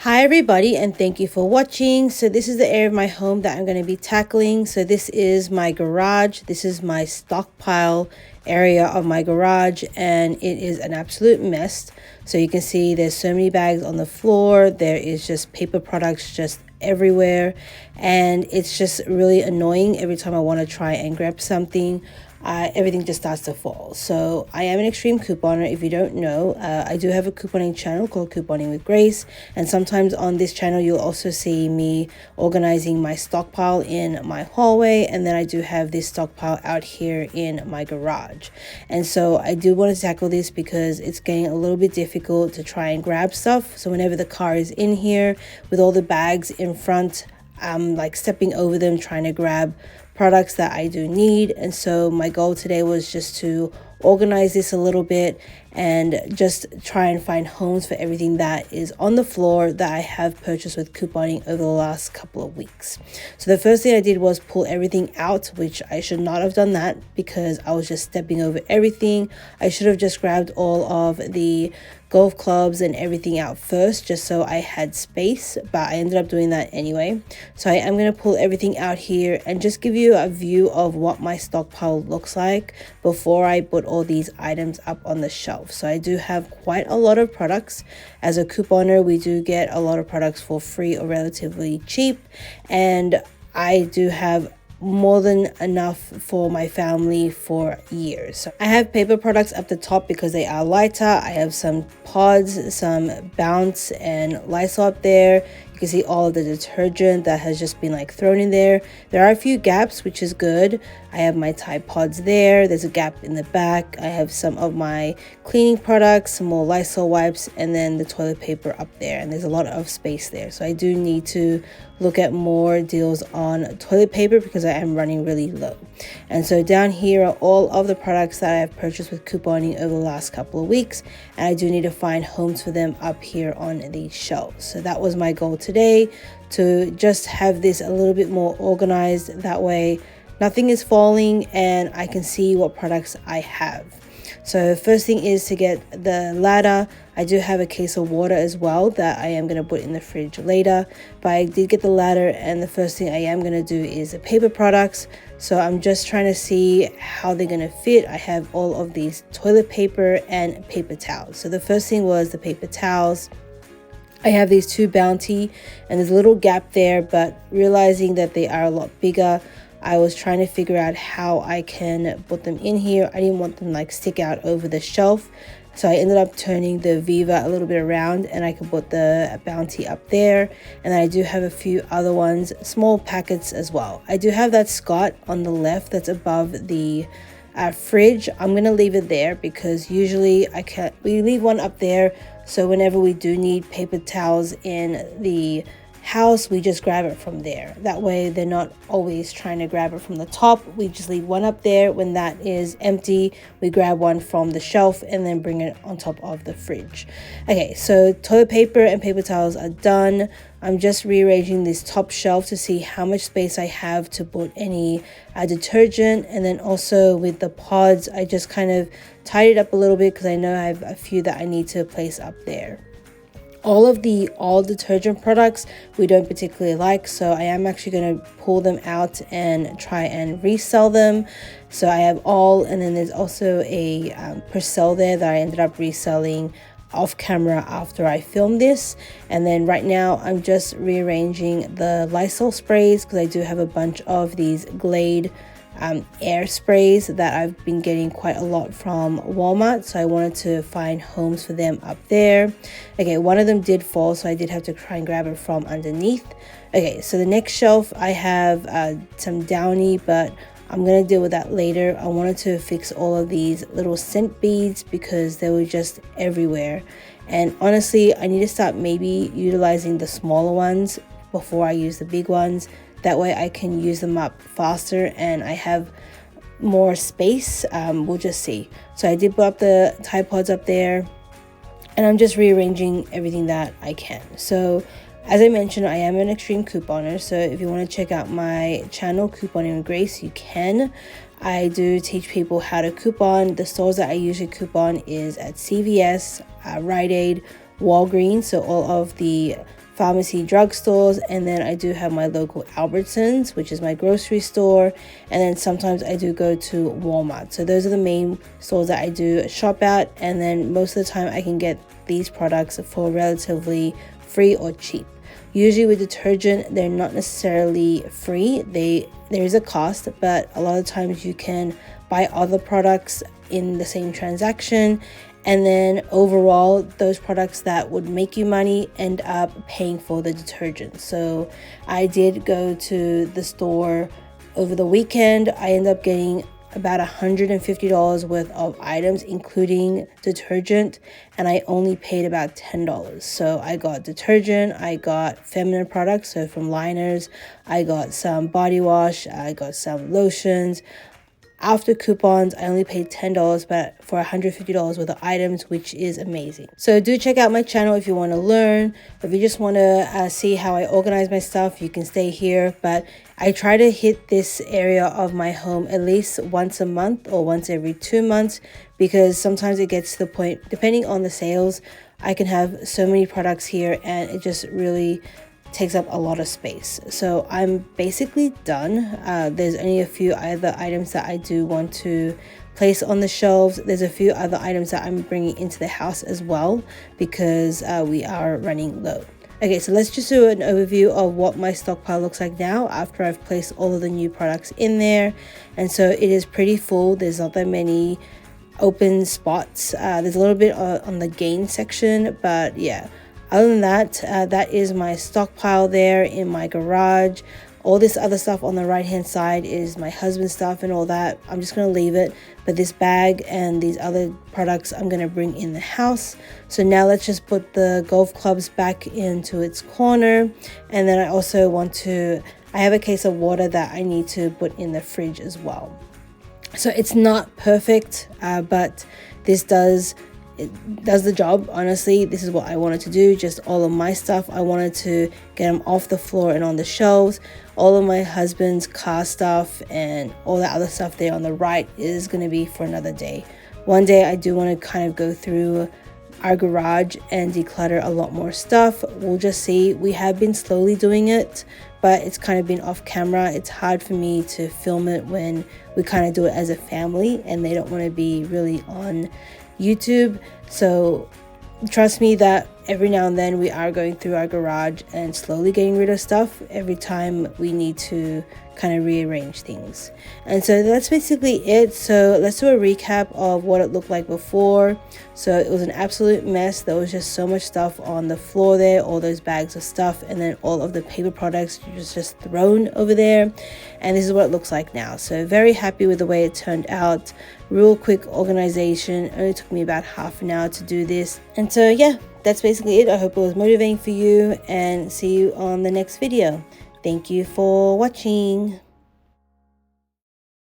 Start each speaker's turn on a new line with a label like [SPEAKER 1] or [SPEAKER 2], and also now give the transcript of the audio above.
[SPEAKER 1] Hi everybody, and thank you for watching. So this is the area of my home that I'm going to be tackling. So this is my garage. This is my stockpile area of my garage, and it is an absolute mess. So you can see there's so many bags on the floor. There is just paper products just everywhere, and it's just really annoying. Every time I want to try and grab something, everything just starts to fall. So I am an extreme couponer. If you don't know, I do have a couponing channel called Couponing with Grace, and sometimes on this channel you'll also see me organizing my stockpile in my hallway, and then I do have this stockpile out here in my garage. And so I do want to tackle this because it's getting a little bit difficult to try and grab stuff. So whenever the car is in here with all the bags in front, I'm like stepping over them trying to grab products that I do need. And so my goal today was just to organize this a little bit and just try and find homes for everything that is on the floor that I have purchased with couponing over the last couple of weeks. So the first thing I did was pull everything out, which I should not have done that because I was just stepping over everything. I should have just grabbed all of the golf clubs and everything out first just so I had space, but I ended up doing that anyway. So I am going to pull everything out here and just give you a view of what my stockpile looks like before I put all these items up on the shelf. So I do have quite a lot of products. As a couponer, we do get a lot of products for free or relatively cheap, and I do have more than enough for my family for years. So I have paper products up the top because they are lighter. I have some pods, some Bounce and Lysol up there. You can see all of the detergent that has just been like thrown in there. There are a few gaps, which is good. I have my Tide pods there. There's a gap in the back. I have some of my cleaning products, some more Lysol wipes, and then the toilet paper up there. And there's a lot of space there. So I do need to look at more deals on toilet paper because I am running really low. And so down here are all of the products that I have purchased with couponing over the last couple of weeks. And I do need to find homes for them up here on these shelves. So that was my goal today, to just have this a little bit more organized. That way nothing is falling and I can see what products I have. So first thing is to get the ladder. I do have a case of water as well that I am going to put in the fridge later, but I did get the ladder, and the first thing I am going to do is the paper products. So I'm just trying to see how they're going to fit. I have all of these toilet paper and paper towels. So the first thing was the paper towels. I have these two Bounty, and there's a little gap there, but realizing that they are a lot bigger, I was trying to figure out how I can put them in here. I didn't want them like stick out over the shelf. So I ended up turning the Viva a little bit around, and I could put the Bounty up there. And then I do have a few other ones, small packets as well. I do have that Scott on the left that's above the fridge. I'm going to leave it there because usually we leave one up there. So whenever we do need paper towels in the house, we just grab it from there. That way they're not always trying to grab it from the top. We just leave one up there. When that is empty, we grab one from the shelf and then bring it on top of the fridge. Okay, so toilet paper and paper towels are done. I'm just rearranging this top shelf to see how much space I have to put any detergent. And then also with the pods, I just kind of tied it up a little bit because I know I have a few that I need to place up there. All of the all detergent products we don't particularly like, so I am actually going to pull them out and try and resell them. So I have all, and then there's also a Percel there that I ended up reselling off camera after I filmed this. And then right now I'm just rearranging the Lysol sprays because I do have a bunch of these Glade air sprays that I've been getting quite a lot from Walmart, so I wanted to find homes for them up there. Okay, one of them did fall, so I did have to try and grab it from underneath. Okay, so the next shelf I have some Downy, but I'm gonna deal with that later. I wanted to fix all of these little scent beads because they were just everywhere, and honestly I need to start maybe utilizing the smaller ones before I use the big ones. That way I can use them up faster and I have more space. We'll just see. So I did put up the Tide pods up there, and I'm just rearranging everything that I can. So as I mentioned, I am an extreme couponer. So if you want to check out my channel, Couponing with Grace, you can. I do teach people how to coupon. The stores that I usually coupon is at CVS, Rite Aid, Walgreens. So all of the pharmacy, drugstores, and then I do have my local Albertsons, which is my grocery store, and then sometimes I do go to Walmart. So those are the main stores that I do shop at, and then most of the time I can get these products for relatively free or cheap. Usually with detergent, they're not necessarily free. There is a cost, but a lot of times you can buy other products in the same transaction, and then overall those products that would make you money end up paying for the detergent. So I did go to the store over the weekend. I ended up getting about $150 worth of items, including detergent, and I only paid about $10. So I got detergent, I got feminine products, so from liners, I got some body wash, I got some lotions. After coupons, I only paid $10, but for $150 worth of items, which is amazing. So do check out my channel if you want to learn. If you just want to see how I organize my stuff, you can stay here. But I try to hit this area of my home at least once a month or once every 2 months, because sometimes it gets to the point, depending on the sales, I can have so many products here and it just really takes up a lot of space. So I'm basically done. There's only a few other items that I do want to place on the shelves. There's a few other items that I'm bringing into the house as well, because we are running low. Okay, so let's just do an overview of what my stockpile looks like now after I've placed all of the new products in there. And so it is pretty full. There's not that many open spots. There's a little bit on the gain section, but yeah. Other than that, that is my stockpile there in my garage. All this other stuff on the right hand side is my husband's stuff and all that. I'm just going to leave it. But this bag and these other products I'm going to bring in the house. So now let's just put the golf clubs back into its corner. And then I also I have a case of water that I need to put in the fridge as well. So it's not perfect, but it does the job. Honestly, this is what I wanted to do. Just all of my stuff, I wanted to get them off the floor and on the shelves. All of my husband's car stuff and all that other stuff there on the right is going to be for another day. One day I do want to kind of go through our garage and declutter a lot more stuff. We'll just see. We have been slowly doing it, but it's kind of been off camera. It's hard for me to film it when we kind of do it as a family and they don't want to be really on YouTube. So trust me that every now and then we are going through our garage and slowly getting rid of stuff every time we need to kind of rearrange things. And so that's basically it. So let's do a recap of what it looked like before. So it was an absolute mess. There was just so much stuff on the floor there, all those bags of stuff, and then all of the paper products was just thrown over there. And this is what it looks like now. So very happy with the way it turned out. Real quick organization. It only took me about half an hour to do this. And so yeah, that's basically it. I hope it was motivating for you, and see you on the next video. Thank you for watching.